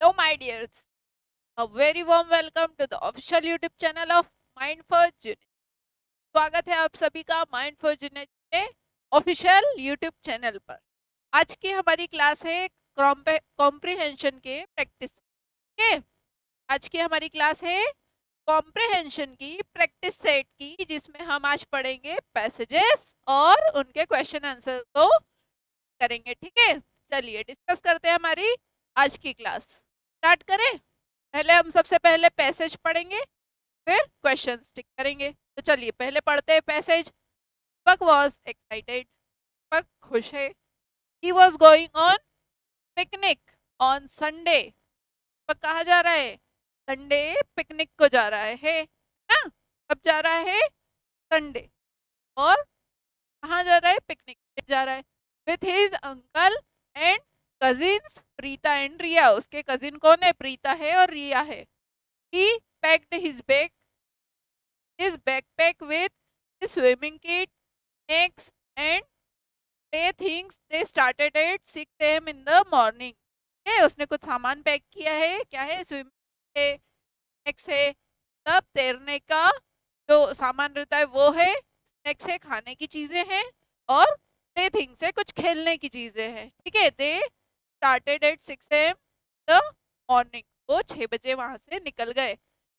Hello, my dears. A very warm welcome to the official YouTube channel of Mind for Junior. स्वागत है आप सभी का mind for junior के official YouTube channel पर। आज की हमारी क्लास है कॉम्प्रिहेंशन के प्रैक्टिस के। आज की हमारी क्लास है कॉम्प्रिहेंशन की प्रैक्टिस सेट की, जिसमें हम आज पढ़ेंगे पैसेजेस और उनके क्वेश्चन आंसर को करेंगे। ठीक है, चलिए डिस्कस करते हैं हमारी आज की क्लास। स्टार्ट करें। पहले हम सबसे पहले पैसेज पढ़ेंगे, फिर क्वेश्चन टिक करेंगे। तो चलिए पहले पढ़ते हैं passage. Deepak was excited, Deepak खुश है। He was going on picnic on Sunday. Deepak कहाँ जा रहा है? संडे पिकनिक को जा रहा है ना। कब जा रहा है? संडे। और कहाँ जा रहा है? पिकनिक जा रहा है with his uncle and cousins Preeta and Riya. उसके कजिन कौन है? प्रीता है और रिया है। He packed his backpack with his swimming kit, snacks, and playthings. They started at 6 a.m. in the morning. है, उसने कुछ सामान पैक किया है। क्या है? स्विमिंग है, स्नैक्स है, तब तैरने का जो सामान रहता है वो है, स्नैक्स है, खाने की चीजें हैं, और प्ले थिंग्स है, कुछ खेलने की चीजें हैं। ठीक है। They started at 6 a.m. The morning. वो 6 बजे वहां से निकल गए।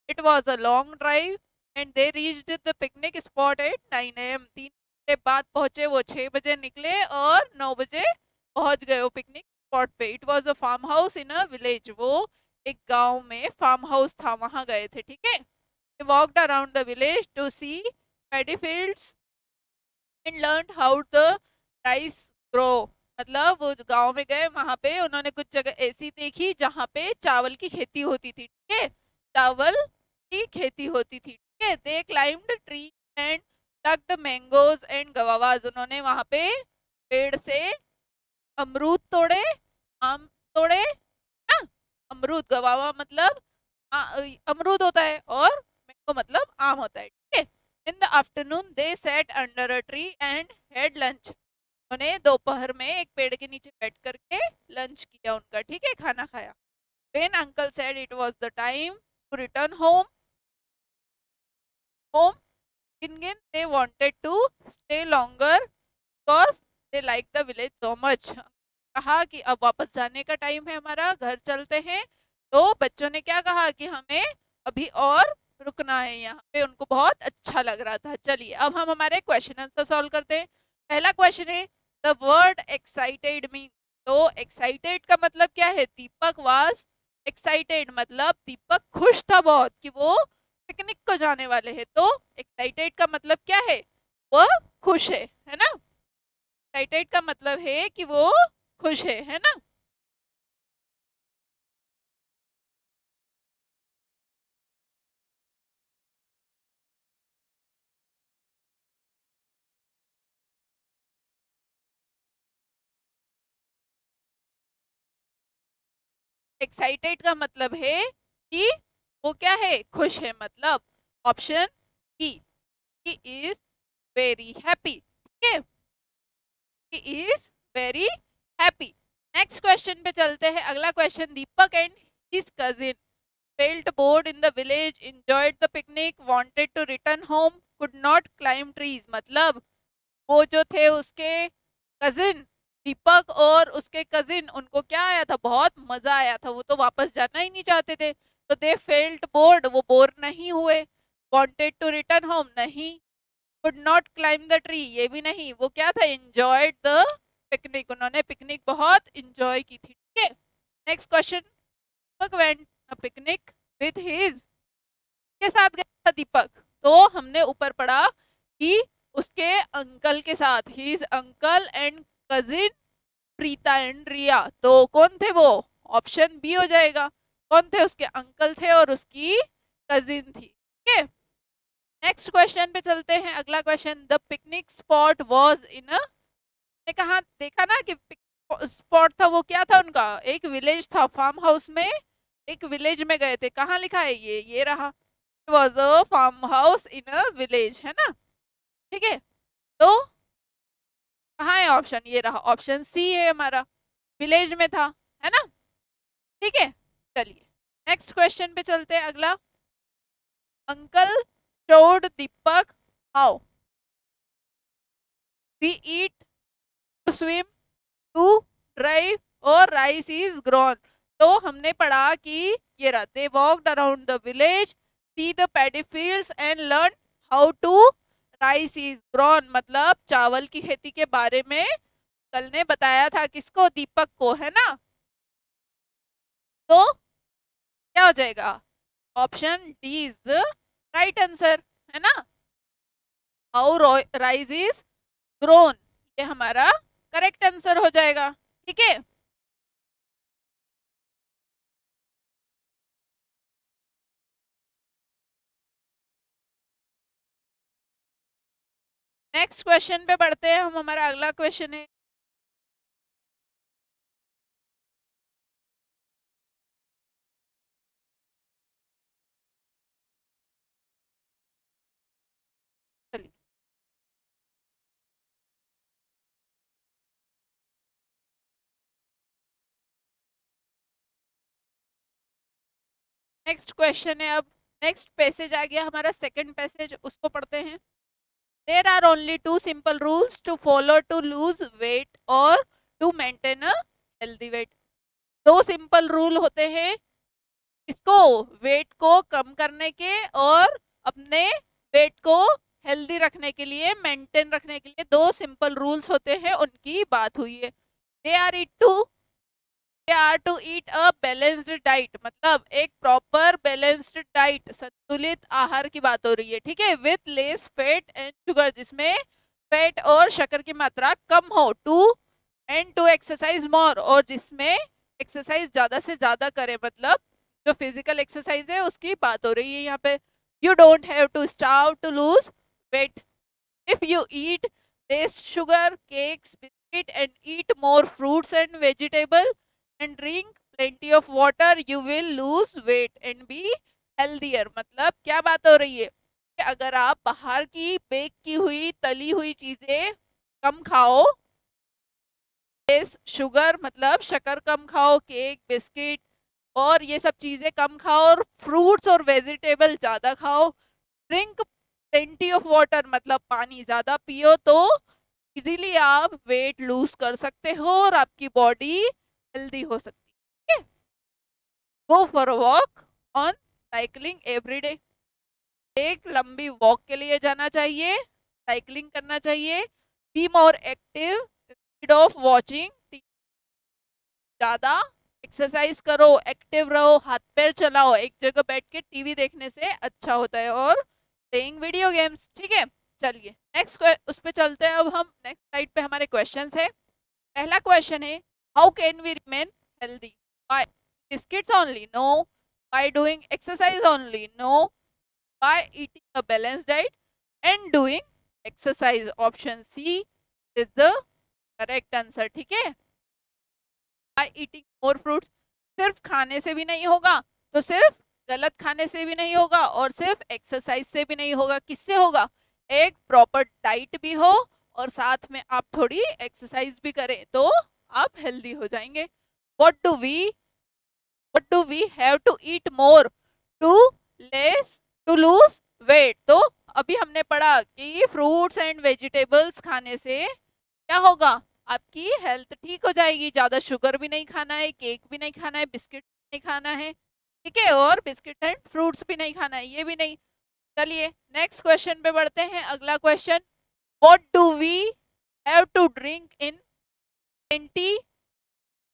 It was a long drive and they reached the picnic spot at 9 a.m. 3 घंटे बाद पहुंचे वो। 6 बजे निकले और 9 बजे पहुंच गए वो पिकनिक स्पॉट पे। It was a farm house in a village. वो एक गांव में फार्म हाउस था, वहां गए थे। ठीक है। They walked around the village to see paddy fields and learned how the rice grow. मतलब वो गांव में गए, वहां पे उन्होंने कुछ जगह ऐसी देखी जहां पे चावल की खेती होती थी। ठीक है, चावल की खेती होती थी। ठीक है। They climbed tree and plucked mangoes and guavas. उन्होंने वहां पे पेड़ से अमरूद तोड़े, आम तोड़े ना। अमरूद, गवावा मतलब अमरूद होता है, और मैंगो मतलब आम होता है। ठीक है। In the afternoon they set under a tree and had lunch. उन्होंने दोपहर में एक पेड़ के नीचे बैठ करके लंच किया उनका। ठीक है, खाना खाया। When uncle said it was the time to return home, again they wanted to stay longer because they like the village so much. कहा कि अब वापस जाने का टाइम है हमारा, घर चलते हैं। तो बच्चों ने क्या कहा कि हमें अभी और रुकना है यहाँ पे, उनको बहुत अच्छा लग रहा था। चलिए अब हम हमारे क्वेश्चन आंसर सॉल्व करते हैं। पहला क्वेश्चन है, द वर्ड एक्साइटेड मीन। तो एक्साइटेड का मतलब क्या है? दीपक वाज एक्साइटेड, मतलब दीपक खुश था बहुत कि वो पिकनिक को जाने वाले हैं। तो एक्साइटेड का मतलब क्या है? वो खुश है ना। एक्साइटेड का मतलब है कि वो खुश है ना। एक्साइटेड का मतलब है कि वो क्या है? खुश है। मतलब option E, he is very happy. ठीक है, he is very happy. Next question पे चलते हैं। अगला question, Deepak and his cousin felt bored in the village, enjoyed the picnic, wanted to return home, could not climb trees। मतलब वो जो थे उसके कजिन, दीपक और उसके कजिन, उनको क्या आया था? बहुत मजा आया था। वो तो वापस जाना ही नहीं चाहते थे। तो दे फेल्ट बोर्ड, वो बोर नहीं हुए। वांटेड टू रिटर्न होम, नहीं। Could not climb the tree, ये भी नहीं। वो क्या था? एंजॉयड द पिकनिक, उन्होंने पिकनिक बहुत इंजॉय की थी। ठीक है। Next question, Deepak went a picnic with his, के साथ गया था दीपक? तो हमने ऊपर पढ़ा कि उसके अंकल के साथ, his uncle and cousin Preeta and Riya. तो कौन थे वो? ऑप्शन बी हो जाएगा। कौन थे? उसके अंकल थे और उसकी कजिन थी। ठीक है। नेक्स्ट क्वेश्चन पे चलते हैं। अगला question, the picnic spot was in a, ने कहा देखा ना कि स्पॉट था वो क्या था उनका? एक विलेज था, फार्म हाउस में एक विलेज में गए थे। कहाँ लिखा है? ये रहा। It was a farm house in a village, है ना। ठीक है। तो कहाँ है ऑप्शन? ये रहा, ऑप्शन सी है हमारा, विलेज में था, है ना। ठीक है। चलिए नेक्स्ट क्वेश्चन पे चलते हैं। अगला, uncle showed Deepak how we eat, to swim, to drive और rice is grown। तो हमने पढ़ा कि ये रहा, they walked around the village, see the paddy fields and learn how to rice is grown। मतलब चावल की खेती के बारे में कल ने बताया था किसको, दीपक को, है ना। तो क्या हो जाएगा, option D is the right answer, है ना। हाउ राइस इज ग्रोन, ये हमारा करेक्ट आंसर हो जाएगा। ठीक है, नेक्स्ट क्वेश्चन पे बढ़ते हैं हम। हमारा अगला क्वेश्चन है, नेक्स्ट क्वेश्चन है। अब नेक्स्ट पैसेज आ गया हमारा, सेकंड पैसेज, उसको पढ़ते हैं। There are only two simple rules to follow to lose weight और to maintain a healthy weight. दो सिंपल रूल होते हैं इसको, वेट को कम करने के और अपने वेट को हेल्दी रखने के लिए, मेंटेन रखने के लिए दो सिंपल रूल्स होते हैं, उनकी बात हुई है। They are to eat a balanced diet, मतलब एक प्रॉपर बैलेंस्ड डाइट, संतुलित आहार की बात हो रही है। ठीक है, with less fat and sugar, जिसमें फैट और शक्कर की मात्रा कम हो। टू एक्सरसाइज मोर, और जिसमें एक्सरसाइज ज्यादा से ज्यादा करे, मतलब जो फिजिकल एक्सरसाइज है उसकी बात हो रही है यहाँ पे। You don't have to starve to lose weight if you eat less sugar, cakes, biscuit and eat more fruits and vegetable and drink plenty of water, you will lose weight and be healthier। मतलब क्या बात हो रही है कि अगर आप बाहर की बेक की हुई तली हुई चीजें कम खाओ, लेस शुगर मतलब शक्कर कम खाओ, केक, बिस्किट और ये सब चीजें कम खाओ, और फ्रूट्स और वेजिटेबल ज्यादा खाओ, ड्रिंक प्लेंटी ऑफ वाटर मतलब पानी ज्यादा पियो, तो इजीली आप वेट लूज कर सकते हो और आपकी बॉडी हेल्दी हो सकती है। Go for a walk on cycling every day, एक लंबी वॉक के लिए जाना चाहिए, साइकिलिंग करना चाहिए। Be more active instead of watching, ज्यादा एक्सरसाइज करो, एक्टिव रहो, हाथ पैर चलाओ, एक जगह बैठ के टीवी देखने से अच्छा होता है, और प्लेइंग वीडियो गेम्स। ठीक है, चलिए नेक्स्ट उस पे चलते हैं। अब हम नेक्स्ट स्लाइड पे हमारे क्वेश्चंस है। पहला क्वेश्चन है, how can we remain healthy, by biscuits only, no, by doing exercise only, no, by eating a balance diet and doing exercise. Option C is the correct answer. ठीक है, by eating more fruits, सिर्फ खाने से भी नहीं होगा, तो सिर्फ गलत खाने से भी नहीं होगा और सिर्फ एक्सरसाइज से भी नहीं होगा। किससे होगा, एक प्रॉपर डाइट भी हो और साथ में आप थोड़ी एक्सरसाइज भी करें, तो आप हेल्दी हो जाएंगे। What do we have to eat more to less to lose weight. तो अभी हमने पढ़ा कि फ्रूट्स एंड वेजिटेबल्स खाने से क्या होगा, आपकी हेल्थ ठीक हो जाएगी। ज्यादा शुगर भी नहीं खाना है, केक भी नहीं खाना है, बिस्किट नहीं खाना है, ठीक है, और बिस्किट एंड फ्रूट्स भी नहीं खाना है, ये भी नहीं। चलिए नेक्स्ट क्वेश्चन पे बढ़ते हैं। अगला question, what do we have to drink in 20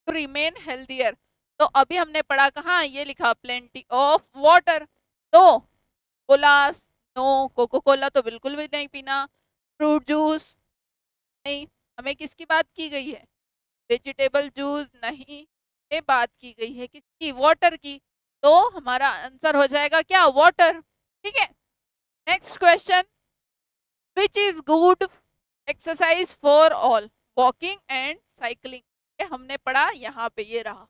to remain healthier. तो अभी हमने पढ़ा कहाँ, ये लिखा प्लेंटी ऑफ वाटर। तो कोलास नो, कोको कोला तो बिल्कुल भी नहीं पीना, फ्रूट जूस नहीं, हमें किसकी बात की गई है, वेजिटेबल जूस नहीं, ये बात की गई है किसकी, वाटर की। तो हमारा आंसर हो जाएगा क्या, वाटर। ठीक है, next question, which is good exercise for all, walking and cycling. ये हमने पढ़ा यहाँ पे, ये रहा,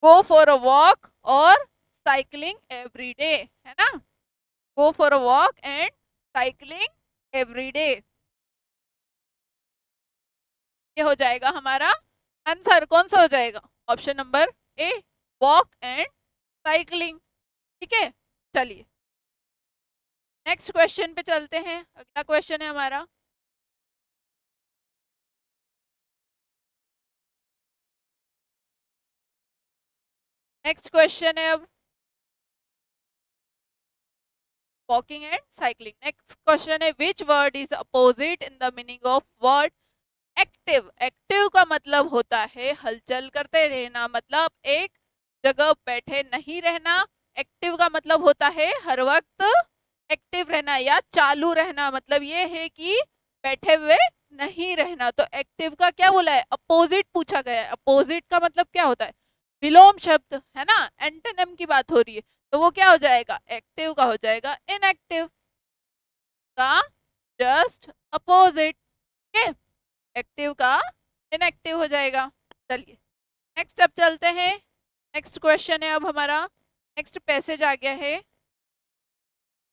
गो फॉर अ वॉक और साइकिलिंग एवरी डे, है ना। Go for a walk and cycling every day, ये हो जाएगा हमारा आंसर। कौन सा हो जाएगा, option number A, walk and cycling. ठीक है, चलिए नेक्स्ट क्वेश्चन पे चलते हैं। अगला क्वेश्चन है हमारा, नेक्स्ट क्वेश्चन है अब walking and cycling. Next question है, which word is opposite in the meaning of word active. Active का मतलब होता है हलचल करते रहना, मतलब एक जगह बैठे नहीं रहना। एक्टिव का मतलब होता है हर वक्त एक्टिव रहना या चालू रहना, मतलब ये है कि बैठे हुए नहीं रहना। तो एक्टिव का क्या बोला है, अपोजिट पूछा गया है। अपोजिट का मतलब क्या होता है, विलोम शब्द है ना, एंटोनिम की बात हो रही है। तो वो क्या हो जाएगा, एक्टिव का हो जाएगा इनएक्टिव का जस्ट अपोजिट। एक्टिव का इनएक्टिव हो जाएगा। चलिए नेक्स्ट अब चलते हैं। नेक्स्ट क्वेश्चन है अब हमारा, नेक्स्ट पैसेज आ गया है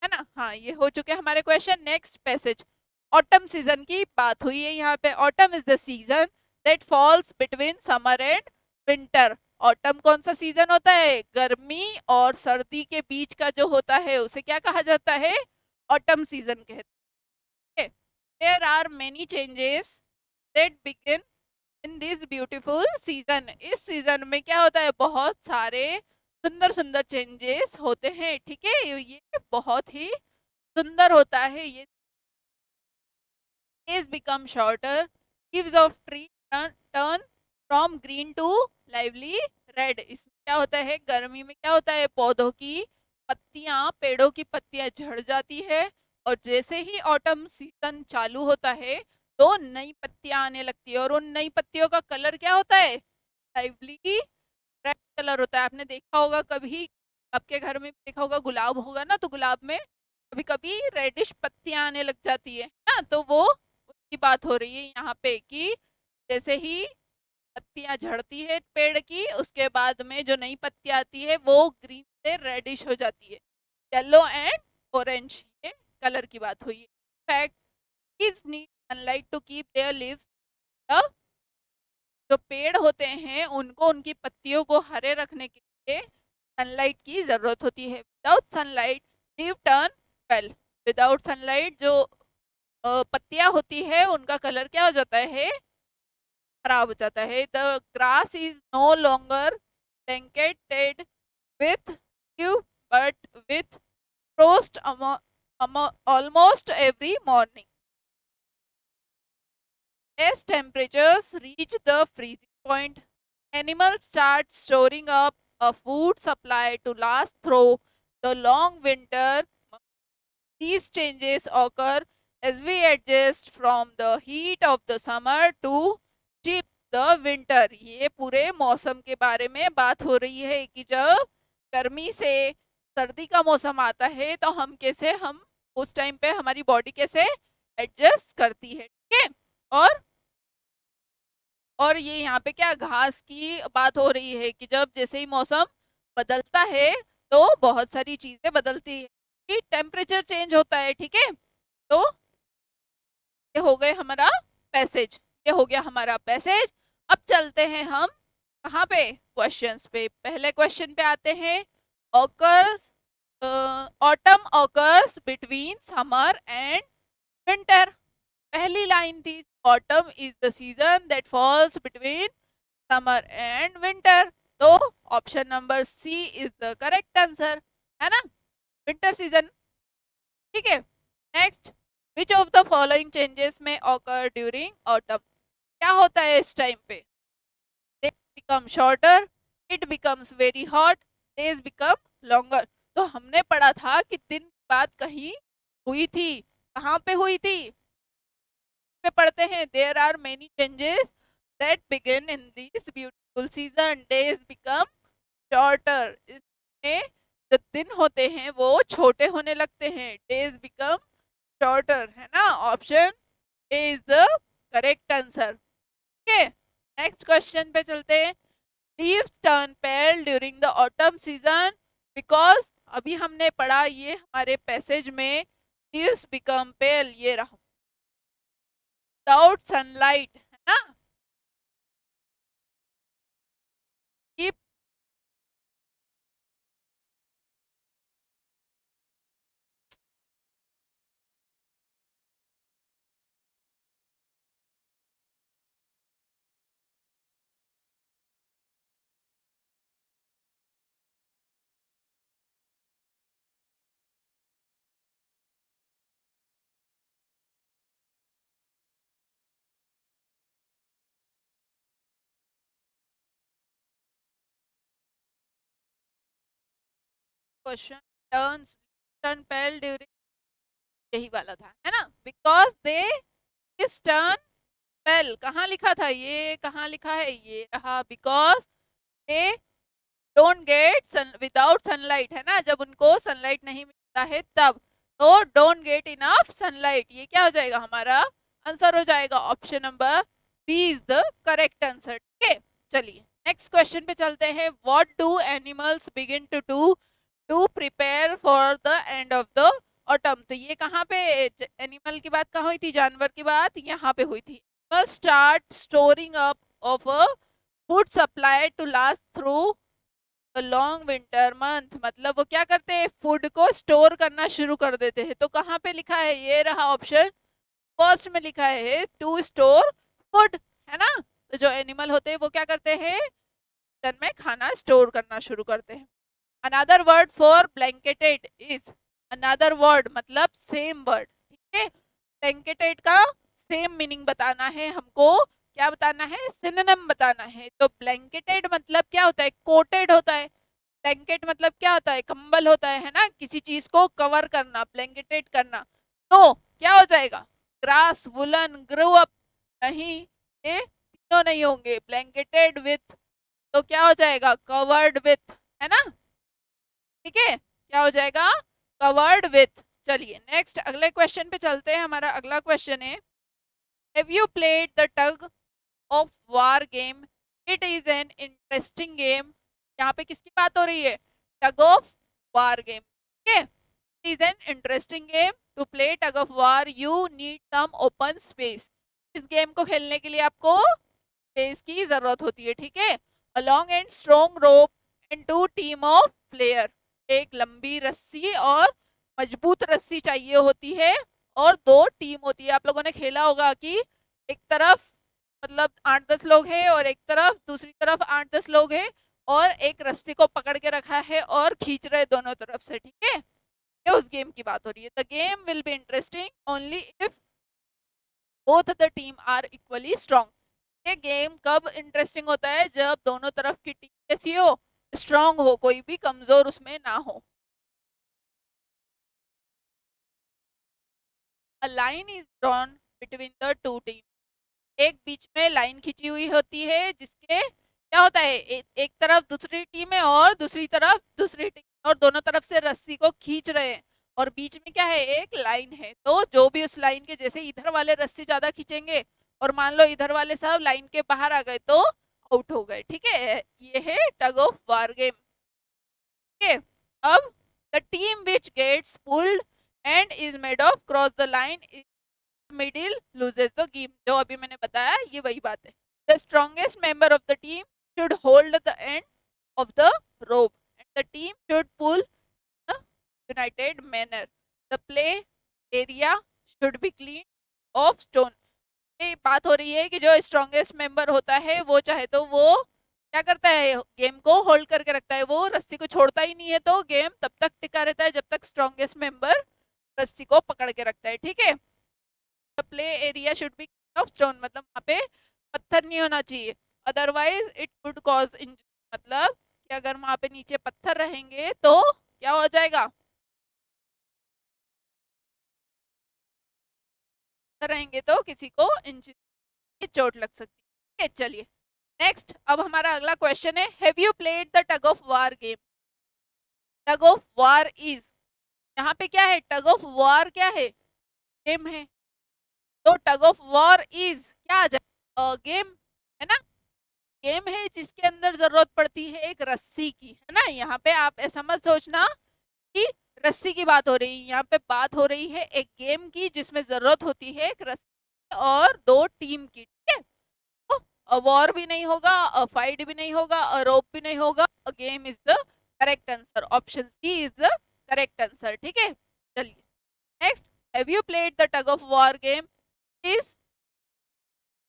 ना। हाँ, ये हो चुके हैं हमारे question. Next passage, autumn season की बात हुई है यहाँ पे। Autumn is the season that falls between summer and winter. Autumn कौन सा सीजन होता है, गर्मी और सर्दी के बीच का जो होता है उसे क्या कहा जाता है, ऑटम सीजन कहते हैं। There are many changes that begin in this beautiful season. इस सीजन में क्या होता है, बहुत सारे सुंदर सुंदर चेंजेस होते हैं। ठीक है, ये बहुत ही सुंदर होता है। ये days become shorter, leaves of tree turn from green to lively red। इसमें क्या होता है, गर्मी में क्या होता है, पौधों की पत्तियां, पेड़ों की पत्तियां झड़ जाती है, और जैसे ही ऑटम सीजन चालू होता है तो नई पत्तियां आने लगती है, और उन नई पत्तियों का कलर क्या होता है, लाइवली रेड कलर होता है। आपने देखा होगा कभी, आपके घर में देखा होगा गुलाब होगा ना, तो गुलाब में कभी कभी रेडिश पत्तियां आने लग जाती है ना। तो वो उसकी बात हो रही है यहाँ पे कि जैसे ही पत्तियां झड़ती है पेड़ की, उसके बाद में जो नई पत्ती आती है वो ग्रीन से रेडिश हो जाती है, येलो एंड ऑरेंज, ये कलर की बात हुई है। Fact is need sunlight to keep their leaves. जो पेड़ होते हैं उनको उनकी पत्तियों को हरे रखने के लिए सनलाइट की जरूरत होती है। विदाउट सनलाइट लीव टर्न पेल। विदाउट सनलाइट जो पत्तियां होती है उनका कलर क्या हो जाता है, खराब हो जाता है। The grass is no longer blanketed with dew but with frost almost every morning. As temperatures reach the freezing point, animals start storing up a food supply to last through the long winter. These changes occur as we adjust from the heat of the summer to chill the winter। ये पूरे मौसम के बारे में बात हो रही है कि जब गर्मी से सर्दी का मौसम आता है तो हम कैसे, हम उस टाइम पे हमारी बॉडी कैसे एडजस्ट करती है। ठीक है, और ये यहाँ पे क्या, घास की बात हो रही है कि जब जैसे ही मौसम बदलता है तो बहुत सारी चीजें बदलती है, कि टेम्परेचर चेंज होता है। ठीक है, तो ये हो गए हमारा पैसेज, ये हो गया हमारा पैसेज। अब चलते हैं हम कहाँ पे, क्वेश्चंस पे। पहले क्वेश्चन पे आते हैं, occurs autumn occurs between summer and winter. पहली लाइन थी, autumn is the season that falls between summer and winter. तो option number C is the correct answer, है ना, विंटर सीजन। ठीक है, next, which of the following changes में occur during autumn. क्या होता है इस टाइम पे, days become shorter, it becomes very hot, days become longer. तो हमने पढ़ा था कि दिन की बात कहीं हुई थी, कहाँ पे हुई थी, पे पढ़ते हैं, there are many changes that begin in this beautiful season, days become shorter. इसमें जो दिन होते हैं वो छोटे होने लगते हैं, डेज बिकम शॉर्टर, है ना। Option A is the correct answer. Okay, next question पे चलते हैं। Leaves turn pale during the autumn season because, अभी हमने पढ़ा ये हमारे पैसेज में, लीव्स बिकम पेल, ये रहा, विदाउट सनलाइट, है ना। क्वेश्चन टर्न पेल ड्यूरिंग, यही वाला था है ना, बिकॉज दे किस टर्न पेल, कहाँ लिखा था ये, कहाँ लिखा है, ये रहा, because they don't get sun without sunlight, है ना, जब उनको सनलाइट नहीं मिलता है तब, तो डोंट गेट इनफ सनलाइट, ये क्या हो जाएगा हमारा आंसर हो जाएगा, option number B is the correct answer. ठीक है, चलिए नेक्स्ट क्वेश्चन पे चलते हैं। What do animals begin to do to prepare for the end of the autumn, तो ये कहाँ पे एनिमल की बात कहाँ हुई थी, जानवर की बात यहाँ पे हुई थी। Animal start storing up of a food supply to last through long winter month, मतलब वो क्या करते हैं, फूड को स्टोर करना शुरू कर देते हैं, तो कहाँ पे लिखा है, ये रहा ऑप्शन फर्स्ट में लिखा है टू स्टोर फूड, है ना, तो जो एनिमल होते हैं वो क्या करते हैं, विंटर में खाना स्टोर करना शुरू करते हैं। Another word for blanketed is, another word मतलब सेम वर्ड, ठीक है, ब्लैंकेटेड का सेम मीनिंग बताना है हमको, क्या बताना है, सिनोनिम बताना है, तो ब्लैंकेटेड मतलब क्या होता है, कोटेड होता है, ब्लैंकेट मतलब क्या होता है, कंबल होता है ना, किसी चीज को कवर करना, ब्लैंकेटेड करना, तो क्या हो जाएगा, ग्रास, वुलन, ग्रो अप, नहीं, ये तीनों नहीं होंगे, ब्लैंकेटेड विथ, तो क्या हो जाएगा, कवर्ड विथ, है ना, ठीक है, क्या हो जाएगा, कवर्ड विथ। चलिए नेक्स्ट अगले क्वेश्चन पे चलते हैं, हमारा अगला क्वेश्चन है, have you played the tug of war game, it is an interesting game, यहाँ पे किसकी बात हो रही है, टग ऑफ वार गेम, ठीक है, it is an interesting game, to play tug of war you need some open space, इस गेम को खेलने के लिए आपको स्पेस की जरूरत होती है, ठीक है, a long and strong rope and two team of player, एक लंबी रस्सी और मजबूत रस्सी चाहिए होती है, और दो टीम होती है, आप लोगों ने खेला होगा कि एक तरफ मतलब 8-10 लोग हैं और एक तरफ दूसरी तरफ 8-10 लोग हैं, और एक रस्सी को पकड़ के रखा है और खींच रहे दोनों तरफ से, ठीक है, ये उस गेम की बात हो रही है। The game will be interesting only if both the team are equally strong, ये गेम कब इंटरेस्टिंग होता है, जब दोनों तरफ की टीम कैसी हो, स्ट्रॉन्ग हो, कोई भी कमजोर उसमें ना हो। A line is drawn between the two team, एक बीच में लाइन खींची हुई होती है, जिसके क्या होता है, एक तरफ दूसरी टीम है और दूसरी तरफ दूसरी टीम, और दोनों तरफ से रस्सी को खींच रहे हैं, और बीच में क्या है, एक लाइन है, तो जो भी उस लाइन के, जैसे इधर वाले रस्सी ज्यादा खींचेंगे और मान लो इधर वाले सब लाइन के बाहर आ गए तो आउट हो गए, ठीक है, ये है टग ऑफ वार गेम। ठीक है, अब the team which gets pulled end is made of cross the line middle loses the game, जो अभी मैंने बताया ये वही बात है, the strongest member of the team should hold the end of the rope and the team should pull united manner, the play area should be clean of stone, ये बात हो रही है कि जो स्ट्रॉन्गेस्ट मेंबर होता है वो चाहे तो वो क्या करता है, गेम को होल्ड करके रखता है, वो रस्सी को छोड़ता ही नहीं है, तो गेम तब तक टिका रहता है जब तक स्ट्रॉन्गेस्ट मेंबर रस्सी को पकड़ के रखता है, ठीक है, play area should B of stone, मतलब वहाँ पे पत्थर नहीं होना चाहिए, otherwise it would cause injury, मतलब कि अगर वहाँ पे नीचे पत्थर रहेंगे तो क्या हो जाएगा, रहेंगे तो किसी को इंजरी, चोट लग सकती है। चलिए नेक्स्ट, अब हमारा अगला क्वेश्चन है, have you played the tug of war game, tug of war is, यहाँ पे क्या है, टग ऑफ वार क्या है, गेम है, तो टग ऑफ वॉर इज क्या आ जाए, गेम, है ना, गेम है जिसके अंदर जरूरत पड़ती है एक रस्सी की, है ना, यहाँ पे आप ऐसा मत सोचना कि रस्सी की बात हो रही है, यहाँ पे बात हो रही है एक गेम की जिसमें जरूरत होती है एक रस्सी और दो टीम की, ठीक है, तो वॉर भी नहीं होगा, फाइट भी नहीं होगा, रोप भी नहीं होगा, game is the correct answer, option C is the correct answer, ठीक है। चलिए next, have you played the tug of war game is,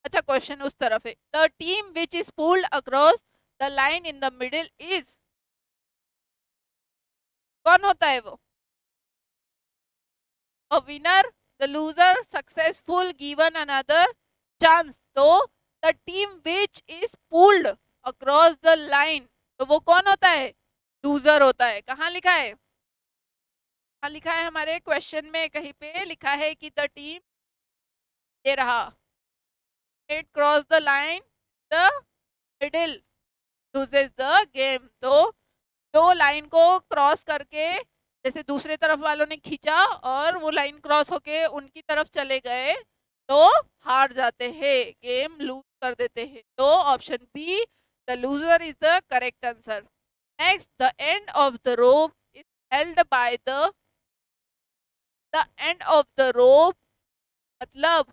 अच्छा क्वेश्चन उस तरफ है, the team which is pulled across the line in the middle is, कौन होता है वो, a winner, the loser, successful, given another chance, तो the team which is pulled across the line, तो वो कौन होता है, लूजर होता है, कहाँ लिखा है, हाँ लिखा है हमारे क्वेश्चन में, कहीं पे लिखा है कि द टीम, ये रहा, it cross the line the middle loses the game. तो जो लाइन को क्रॉस करके जैसे दूसरे तरफ वालों ने खींचा और वो लाइन क्रॉस होके उनकी तरफ चले गए तो हार जाते हैं, गेम लूज कर देते हैं। तो option be the loser is the correct answer. Next, the end of the rope is held by the end of the रोप, मतलब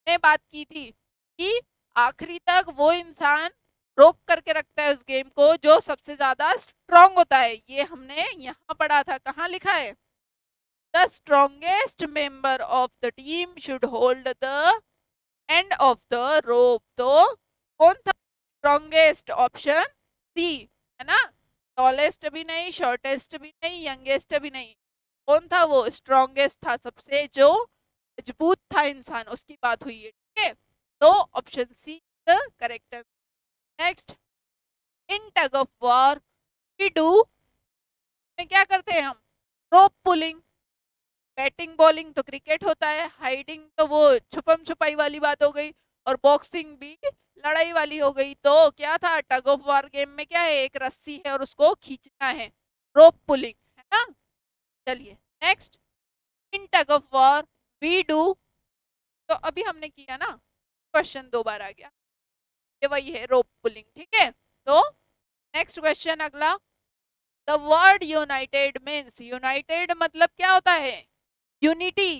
ने बात की थी कि आखिरी तक वो इंसान रोक करके रखता है उस गेम को जो सबसे ज्यादा स्ट्रांग होता है। ये हमने यहाँ पढ़ा था, कहाँ लिखा है? The strongest member of the team should hold the end of the रोप। तो कौन था स्ट्रॉन्गेस्ट? ऑप्शन सी, है ना। टॉलेस्ट भी नहीं, शॉर्टेस्ट भी नहीं, यंगेस्ट भी नहीं, कौन था वो? स्ट्रॉन्गेस्ट था, सबसे जो मजबूत था इंसान, उसकी बात हुई है, ठीक है। तो option C the correct. Next, in tug of war we do, क्या करते हैं हम? Rope pulling. बैटिंग बॉलिंग तो क्रिकेट होता है, हाइडिंग तो वो छुपम छुपाई वाली बात हो गई, और बॉक्सिंग भी लड़ाई वाली हो गई। तो क्या था? टग ऑफ वॉर गेम में क्या है? एक रस्सी है और उसको खींचना है, रोप पुलिंग, है ना। चलिए next, in tug of war we do, तो अभी हमने किया ना, क्वेश्चन 2 बार आ गया, ये वही है रोप पुलिंग, ठीक है। तो नेक्स्ट क्वेश्चन अगला, the word United means, United मतलब क्या होता है? यूनिटी।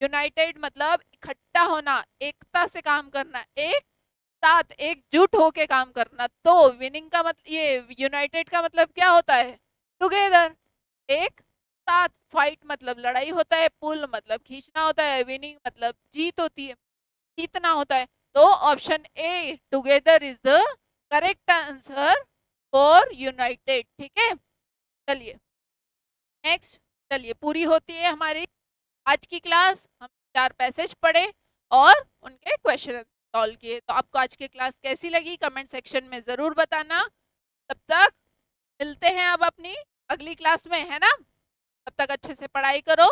यूनाइटेड मतलब इकट्ठा होना, एकता से काम करना, एक साथ एकजुट होके काम करना। तो विनिंग का मतलब, ये यूनाइटेड का मतलब क्या होता है? टुगेदर, एक साथ। फाइट मतलब लड़ाई होता है, पुल मतलब खींचना होता है, विनिंग मतलब जीत होती है, जीतना होता है। तो option A together is the correct answer for United, ठीक है। चलिए नेक्स्ट, चलिए पूरी होती है हमारी आज की क्लास। हम 4 पैसेज पढ़े और उनके क्वेश्चन सॉल्व किए। तो आपको आज की क्लास कैसी लगी कमेंट सेक्शन में जरूर बताना। तब तक मिलते हैं अब अपनी अगली क्लास में, है ना। तब तक अच्छे से पढ़ाई करो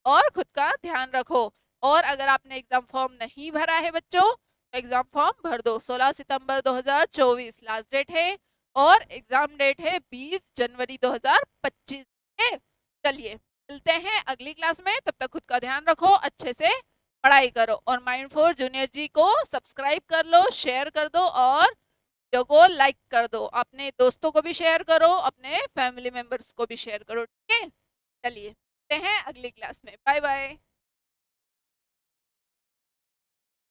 और खुद का ध्यान रखो। और अगर आपने एग्जाम फॉर्म नहीं भरा है बच्चों, तो एग्जाम फॉर्म भर दो। 16 सितंबर 2024 लास्ट डेट है और एग्जाम डेट है 20 जनवरी 2025 है। चलिए मिलते हैं अगली क्लास में, तब तक खुद का ध्यान रखो, अच्छे से पढ़ाई करो। और माइंड फॉर जूनियर जी को सब्सक्राइब कर लो, शेयर कर दो और वीडियो को लाइक कर दो। अपने दोस्तों को भी शेयर करो, अपने फैमिली मेंबर्स को भी शेयर करो, ठीक है। चलिए मिलते हैं अगली क्लास में, बाय बाय।